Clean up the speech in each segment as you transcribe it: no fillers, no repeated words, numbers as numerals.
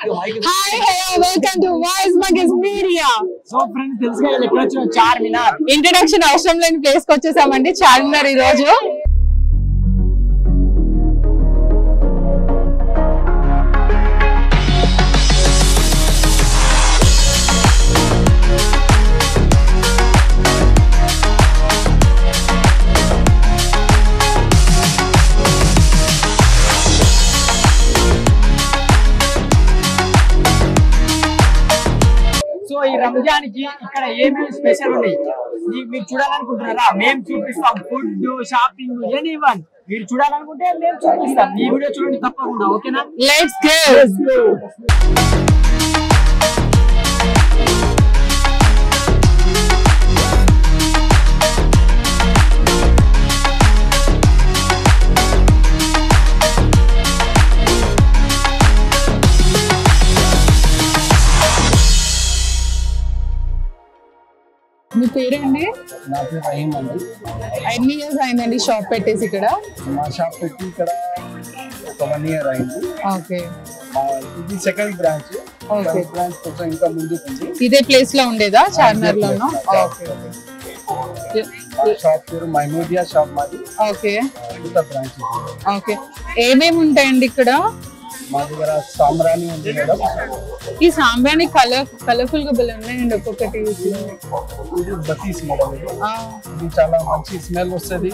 Hi, hello, welcome to Voice Magaz Media. So friends తెలుసుగా ఎక్కడ వచ్చిన చార్మినార్ ఇంట్రడక్షన్ అవసరం లేని ప్లేస్ కి వచ్చేసామండి, చార్మినార్ ఈ రోజు. సో ఈ రంజాన్ కి ఇక్కడ ఏమేమి స్పెషల్ ఉన్నాయి మీరు చూడాలనుకుంటున్నారా? మేము చూపిస్తాం. ఫుడ్, షాపింగ్, ఎనీవన్ మీరు చూడాలనుకుంటే మేము చూపిస్తాం. ఈ వీడియో చూడండి తప్పకుండా, ఓకేనా? Let's go. మీ పేరండి? నా పేరు రహీం అండి. ఎన్ని ఇయర్స్ అయిందండి షాప్ పెట్టేసి ఇక్కడ? మా షాప్ పెట్టి ఇక్కడ ఒక 1 year అయింది. ఓకే, ఇది సెకండ్ బ్రాంచ్. బ్రాంచ్ కొంచెం ఇంకా ముందుకు ఉంది. ఇదే ప్లేస్ లో ఉండేదా చార్మినార్ లోనూ? ఓకే, షాప్ పేరు మైమూడియా షాప్ మాది. Okay branch. ఓకే, ఏమేమి ఉంటాయండి ఇక్కడ? మా దగ్గర సాంబ్రాణి ఉంది మేడం. ఈ సాంబ్రాణి కలర్ఫుల్ గా భలే ఉన్నాయండి ఒక్కొక్కటి. ఇది బతీస్ మేడం. ఇది చాలా మంచి స్మెల్ వస్తుంది.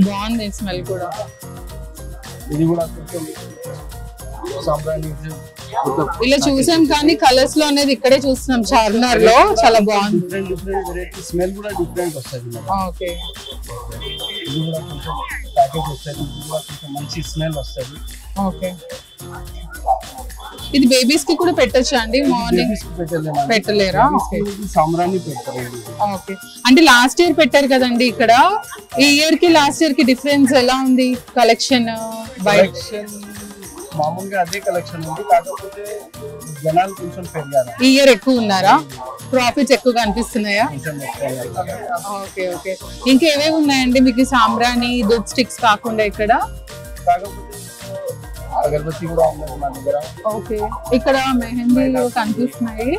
బాగుంది స్మెల్ కూడా. ఇది కూడా కొంచెం సాంబ్రాణి ఇలా చూసాం కానీ కలర్స్ లో అనేది ఇక్కడే చూస్తున్నాం చార్మినార్ లో. చాలా బాగుంది. డిఫరెంట్ వెరైటీ స్మెల్ కూడా డిఫరెంట్ వస్తుంది మేడం. ఓకే, ఇది కూడా కొంచెం ప్యాకేజ్ వస్తుంది. ఇది కూడా కొంచెం మంచి స్మెల్ వస్తుంది. ఓకే, ఇది బేబీస్ కి కూడా పెట్టొచ్చా అండి? మార్నింగ్ పెట్టలేరా? సాంబ్రాణి పెట్టారు. ఓకే, అంటే లాస్ట్ ఇయర్ పెట్టారు కదండి ఇక్కడ. ఈ ఇయర్ కి లాస్ట్ ఇయర్ కి డిఫరెన్స్ ఎలా ఉంది? కలెక్షన్ మామూలుగా అదే కలెక్షన్ ఉంది, కాకపోతే జనాలు కొంచెం పెరిగారు. ఈ ఇయర్ ఎక్కువ ఉన్నారా? ప్రాఫిట్స్ ఎక్కువగా అనిపిస్తున్నాయా? Okay, okay. ఇంకేవేవి ఉన్నాయండి మీకు సాంబ్రాణి ధూప్ స్టిక్స్ కాకుండా ఇక్కడ? కాకపోతే అగరబత్తి కూడా ఉన్నది మా దగ్గర. ఓకే, ఇక్కడ మెహందీ కనిపిస్తున్నాయి.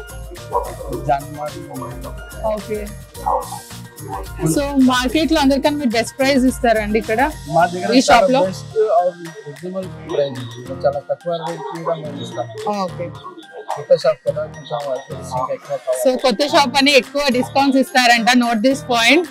ఓకే, సో మార్కెట్ లో అందరికన్నా మీరు బెస్ట్ ప్రైస్ ఇస్తారండి ఇక్కడ మా దగ్గర? ఈ షాప్ లో రీజనబుల్ ప్రైస్, చాలా తక్కువ రేట్ కూడా మేము ఇస్తాం. ఓకే, కొత్త షాప్ కదా, కొంచెం సో కొత్త షాప్ అని ఎక్కువ డిస్కౌంట్స్ ఇస్తారంట. Note this point.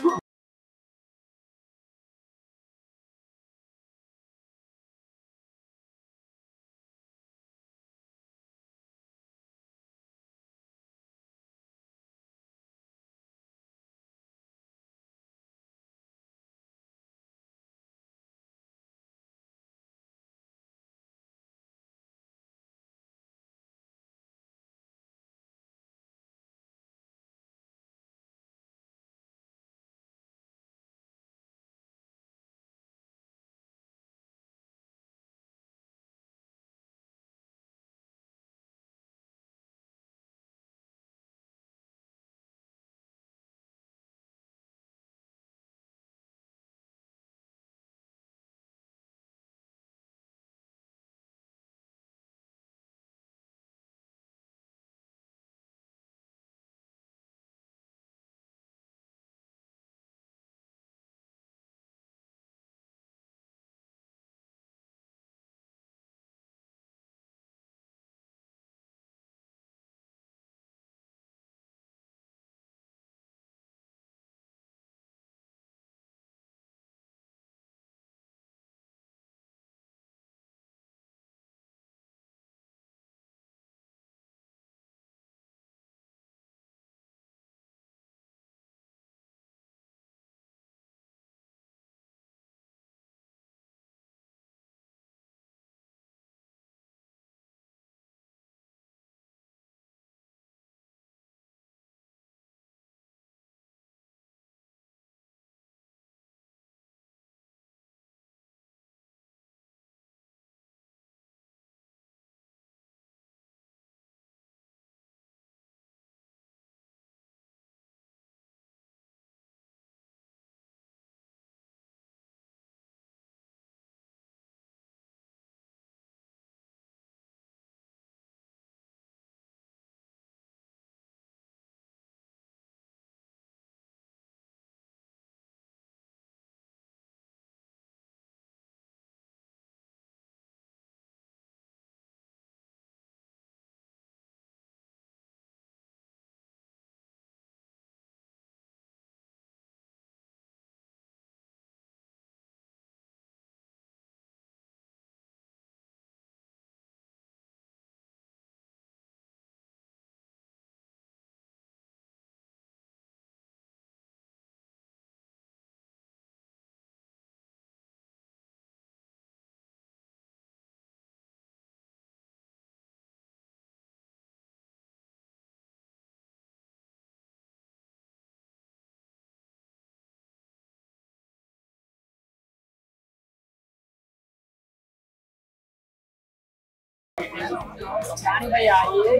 కానీ భయ్యా ये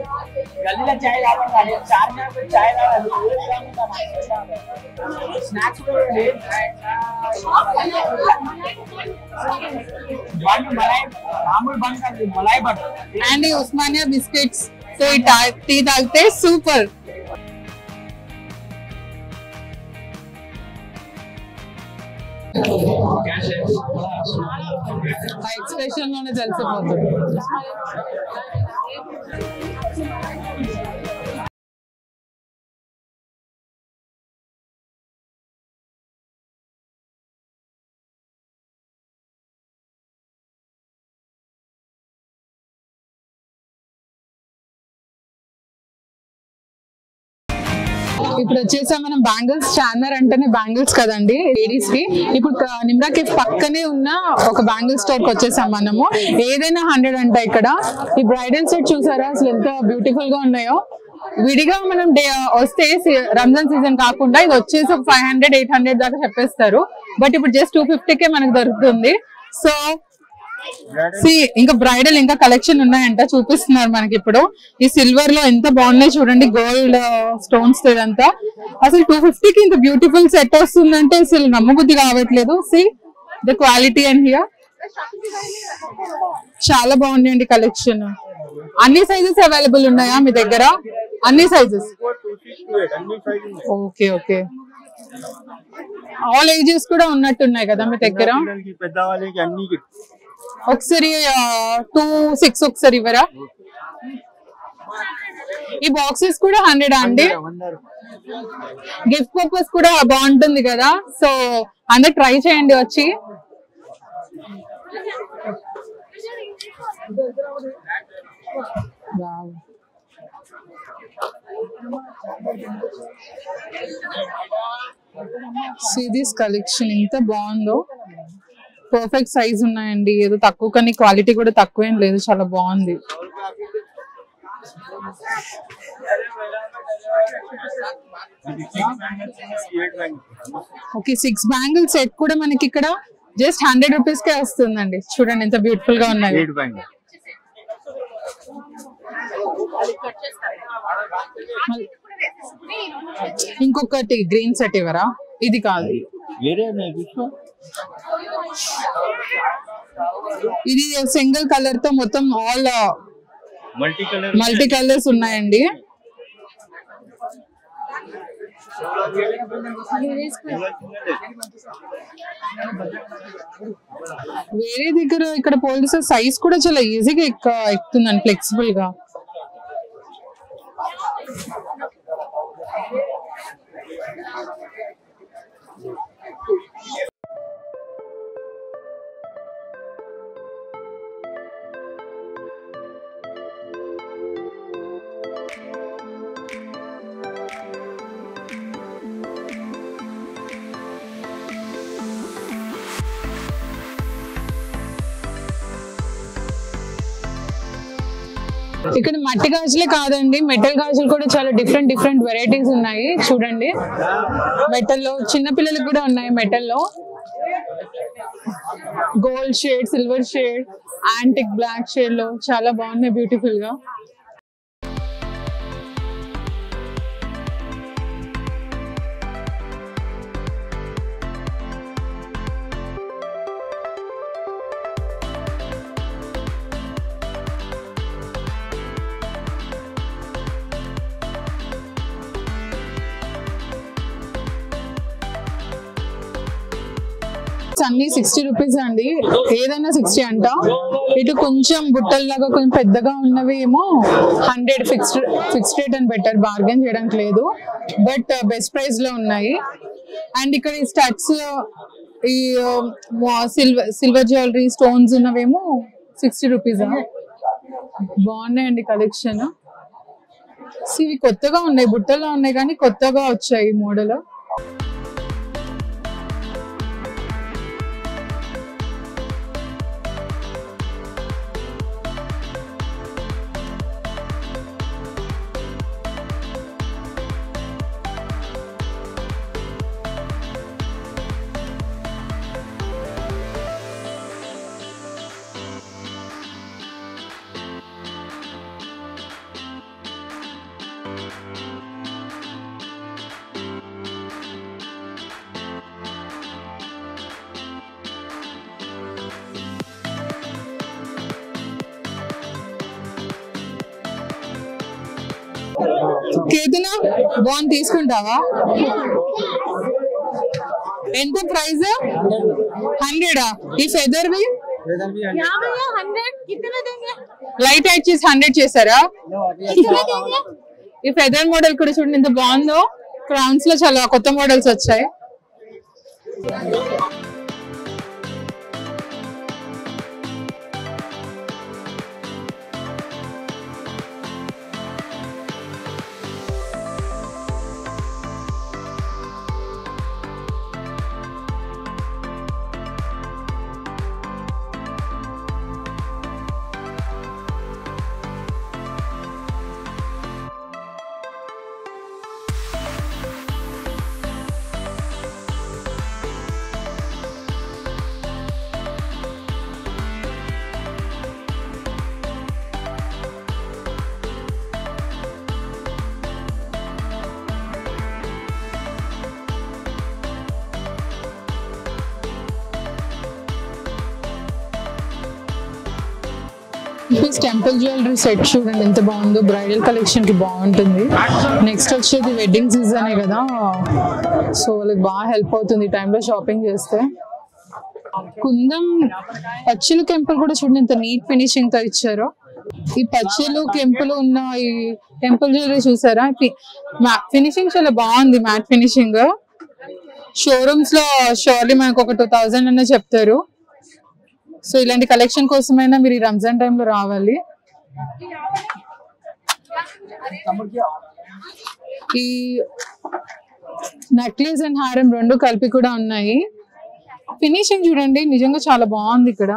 गली में चाय डाल रहा है 4 में कोई चाय डाल रहा है स्नैक्स को ले बन मलाई मामूल बन कर मलाई बन అండ్ ఈ ఉస్మానియా బిస్కెట్స్ సో ఈ టీ తాగితే సూపర్. ఆ ఎక్స్ప్రెషన్ లోనే తెలిసిపోతుంది. ఇప్పుడు వచ్చేసా మనం బ్యాంగిల్స్, చార్మినార్ అంటేనే బ్యాంగిల్స్ కదండి లేడీస్ కి. ఇప్పుడు నిమ్రా కేఫ్ పక్కనే ఉన్న ఒక బ్యాంగిల్ స్టోర్ కి వచ్చేసాం మనము. ఏదైనా 100 అంట ఇక్కడ. ఈ బ్రైడల్ సెట్ చూసారా అసలు ఎంత బ్యూటిఫుల్ గా ఉన్నాయో. విడిగా మనం వస్తే రంజాన్ సీజన్ కాకుండా ఇది వచ్చేసి ఒక 500-800 దాకా చెప్పేస్తారు. బట్ ఇప్పుడు జస్ట్ 250కే మనకు దొరుకుతుంది. సో ఇంకా బ్రైడల్ ఇంకా కలెక్షన్ ఉన్నాయంట చూపిస్తున్నారు మనకి ఇప్పుడు. ఈ సిల్వర్ లో ఎంత బాగున్నాయి చూడండి, గోల్డ్ స్టోన్స్ తో ఇదంతా. అసలు 250కి ఇంత బ్యూటిఫుల్ సెట్ వస్తుందంటే అసలు నమ్మబుద్ధి కావట్లేదు. See the quality and here చాలా బాగున్నాయండి కలెక్షన్. అన్ని సైజెస్ అవైలబుల్ ఉన్నాయా మీ దగ్గర? అన్ని sizes? Okay okay. All ages కూడా ఉన్నట్టున్నాయి కదా మీ దగ్గర? ఒకసారి 2-6 ఒకసారి ఇవ్వరా? ఈ బాక్సెస్ కూడా 100 అండి. గిఫ్ట్ పర్పస్ కూడా బాగుంటుంది కదా, సో అందరు ట్రై చేయండి వచ్చి. See this collection ఎంత బాగుందో. పర్ఫెక్ట్ సైజ్ ఉన్నాయండి. ఏదో తక్కువ కానీ క్వాలిటీ కూడా తక్కువేం లేదు, చాలా బాగుంది. ఓకే 6 బ్యాంగిల్ సెట్ కూడా మనకి ఇక్కడ జస్ట్ 100 రూపీస్ కే వస్తుందండి. చూడండి ఎంత బ్యూటిఫుల్ గా ఉన్నాయి. ఇంకొకటి గ్రీన్ సెట్ ఇవ్వరా? ఇది కాదు, ఇది సింగిల్ కలర్ తో మొత్తం ఆల్ మల్టీ కలర్స్ ఉన్నాయండి. వేరే దగ్గర ఇక్కడ పోలీసు సైజ్ కూడా చాలా ఈజీగా ఎక్కుతుందండి, ఫ్లెక్సిబుల్ గా. ఇక్కడ మట్టి గాజులే కాదండి, మెటల్ గాజులు కూడా చాలా డిఫరెంట్ వెరైటీస్ ఉన్నాయి చూడండి. మెటల్లో చిన్న పిల్లలకు కూడా ఉన్నాయి. మెటల్లో gold shade, silver shade, antique black shade లో చాలా బాగున్నాయి బ్యూటిఫుల్ గా. అన్ని 60 రూపీస్ అండి, ఏదైనా 60 అంట. ఇటు కొంచెం బుట్టల్లాగా కొంచెం పెద్దగా ఉన్నవి ఏమో 100 ఫిక్స్డ్ రేట్ అని బెటర్, బార్గెన్ చేయడానికి లేదు. బట్ బెస్ట్ ప్రైస్ లో ఉన్నాయి. అండ్ ఇక్కడ ఈ స్టడ్స్, ఈ సిల్వర్ జ్యువెలరీ స్టోన్స్ ఉన్నవేమో 60 రూపీస్. బాగున్నాయండి కలెక్షన్. ఇవి కొత్తగా ఉన్నాయి, బుట్టల్లో ఉన్నాయి కానీ కొత్తగా వచ్చాయి మోడల్. కేతన బాగుంది, తీసుకుంటావా? ఎంత ప్రైస్? 100? ఈ ఫెదర్ వి లైట్ యాడ్ చేసి 100 చేశారా? ఈ ఫెదర్ మోడల్ కూడా చూడండి ఎంత బాగుందో. క్రౌన్స్ లో చాలా కొత్త మోడల్స్ వచ్చాయి. టెంపుల్ జ్యువెలరీ సెట్ చూడండి ఎంత బాగుందో. బ్రైడల్ కలెక్షన్ కి బాగుంటుంది. నెక్స్ట్ వచ్చేది వెడ్డింగ్ సీజనే కదా, సో వాళ్ళకి బాగా హెల్ప్ అవుతుంది ఈ టైంలో షాపింగ్ చేస్తే. కుందం పచ్చలు కెంపులు కూడా చూడండి ఎంత నీట్ ఫినిషింగ్ తో ఇచ్చారో. ఈ పచ్చలు కెంపులు ఉన్న ఈ టెంపుల్ జ్యువెలరీ చూసారా? ఫినిషింగ్ చాలా బాగుంది, మ్యాట్ ఫినిషింగ్. షోరూమ్స్ లో షోర్లీ మనకు ఒక 2000 అన్న చెప్తారు. సో ఇలాంటి కలెక్షన్ కోసమైనా మీరు ఈ రంజాన్ టైంలో రావాలి. ఈ నెక్లెస్ అండ్ హారం రెండు కలిపి కూడా ఉన్నాయి. ఫినిషింగ్ చూడండి నిజంగా చాలా బాగుంది ఇక్కడ.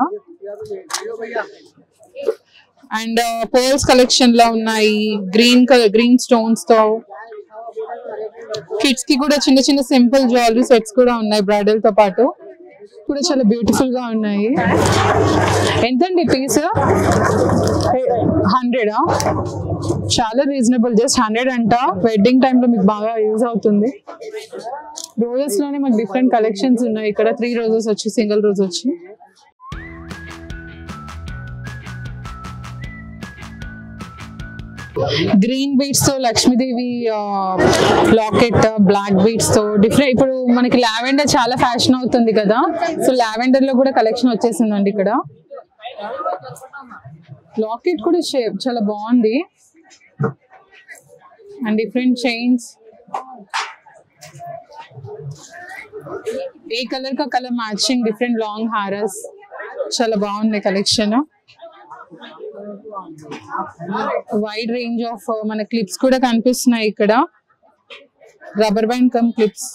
అండ్ పర్ల్స్ కలెక్షన్ లో ఉన్నాయి, గ్రీన్ స్టోన్స్ తో. కిడ్స్ కి కూడా చిన్న చిన్న సింపుల్ జ్యువెలరీ సెట్స్ కూడా ఉన్నాయి బ్రైడల్ తో పాటు, కూడా చాలా బ్యూటిఫుల్ గా ఉన్నాయి. ఎంతండి పీస్? 100? చాలా రీజనబుల్, జస్ట్ 100 అంట. వెడ్డింగ్ టైంలో మీకు బాగా యూజ్ అవుతుంది. రోజెస్ లోనే మాకు డిఫరెంట్ కలెక్షన్స్ ఉన్నాయి ఇక్కడ. 3 రోజెస్ వచ్చి, సింగిల్ రోజ్ వచ్చి. గ్రీన్ బీడ్స్ తో లక్ష్మీదేవి లాకెట్, బ్లాక్ బీడ్స్ తో డిఫరెంట్. ఇప్పుడు మనకి లావెండర్ చాలా ఫ్యాషన్ అవుతుంది కదా, సో లావెండర్ లో కూడా కలెక్షన్ వచ్చేసిందండి ఇక్కడ. లాకెట్ కూడా షేప్ చాలా బాగుంది. And different chains, A colour కా కలర్ మ్యాచింగ్, డిఫరెంట్ లాంగ్ హారస్, చాలా బాగుంది కలెక్షన్. వైడ్ రేంజ్ ఆఫ్ మన క్లిప్స్ కూడా కనిపిస్తున్నాయి ఇక్కడ, రబ్బర్ బ్యాండ్ కమ్ క్లిప్స్.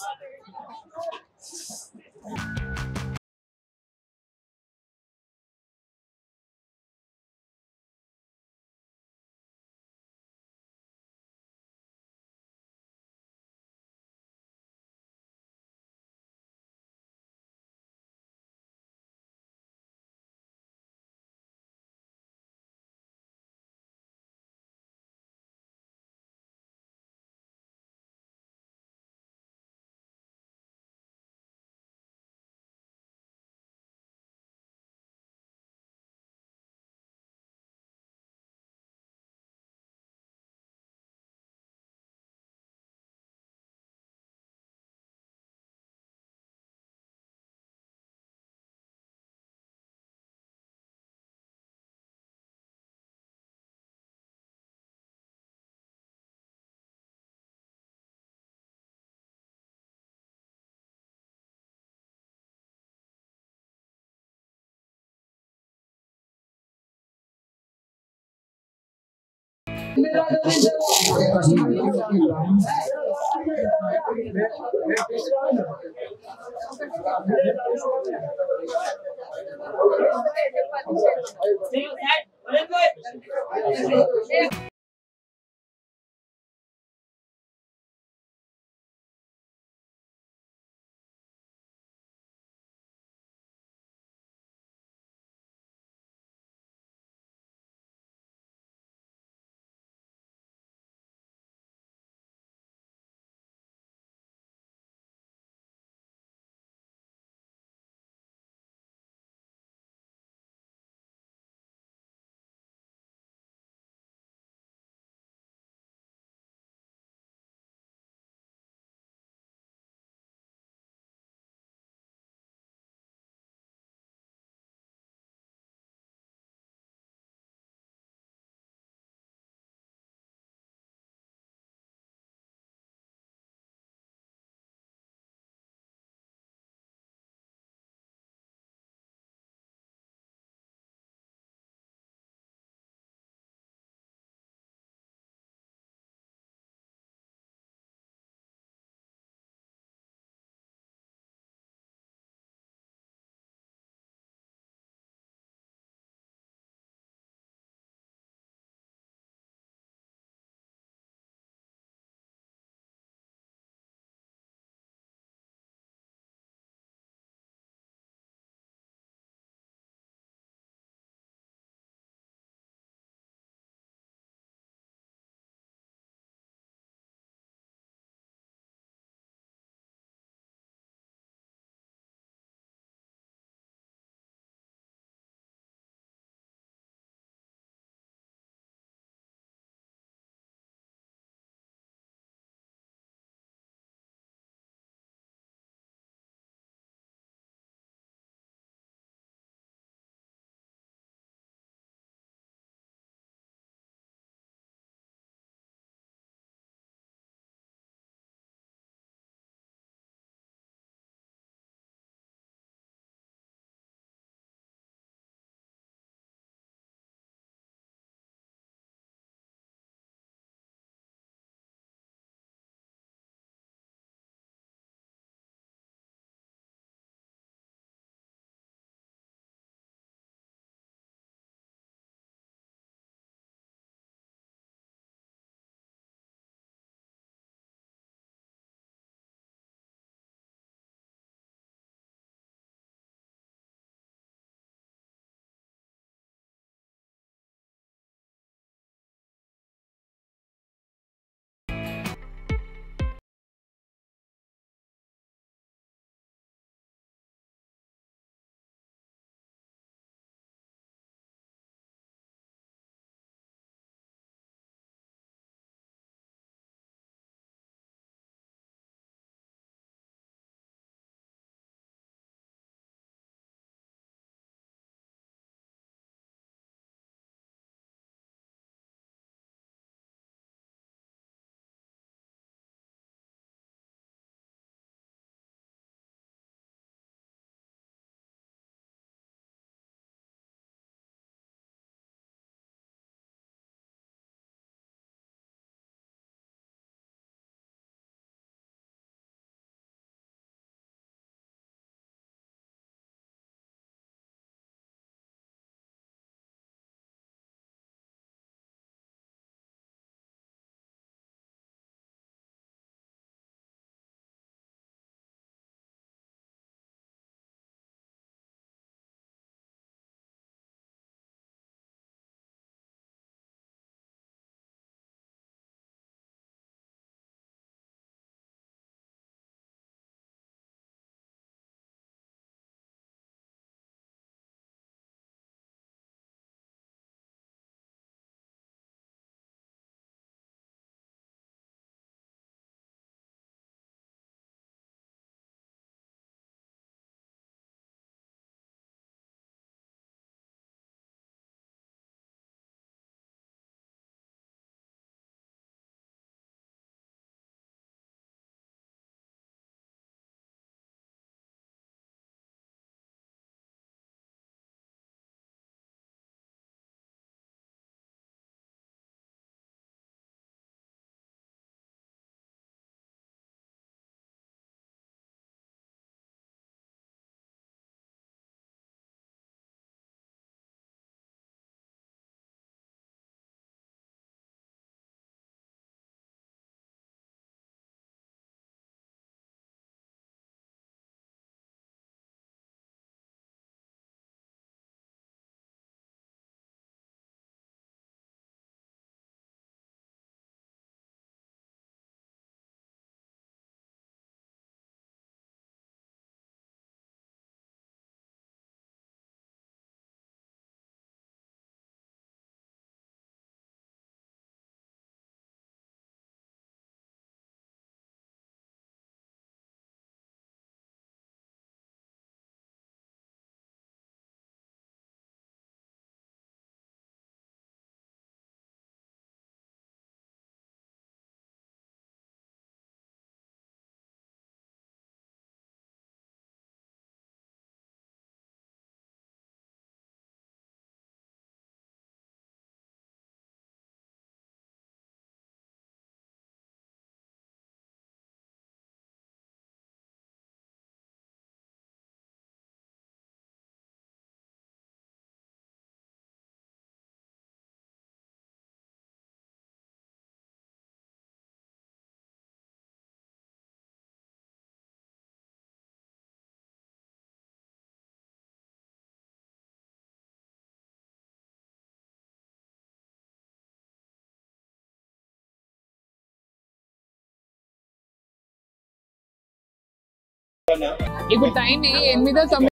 ఇప్పుడు టైం 8:09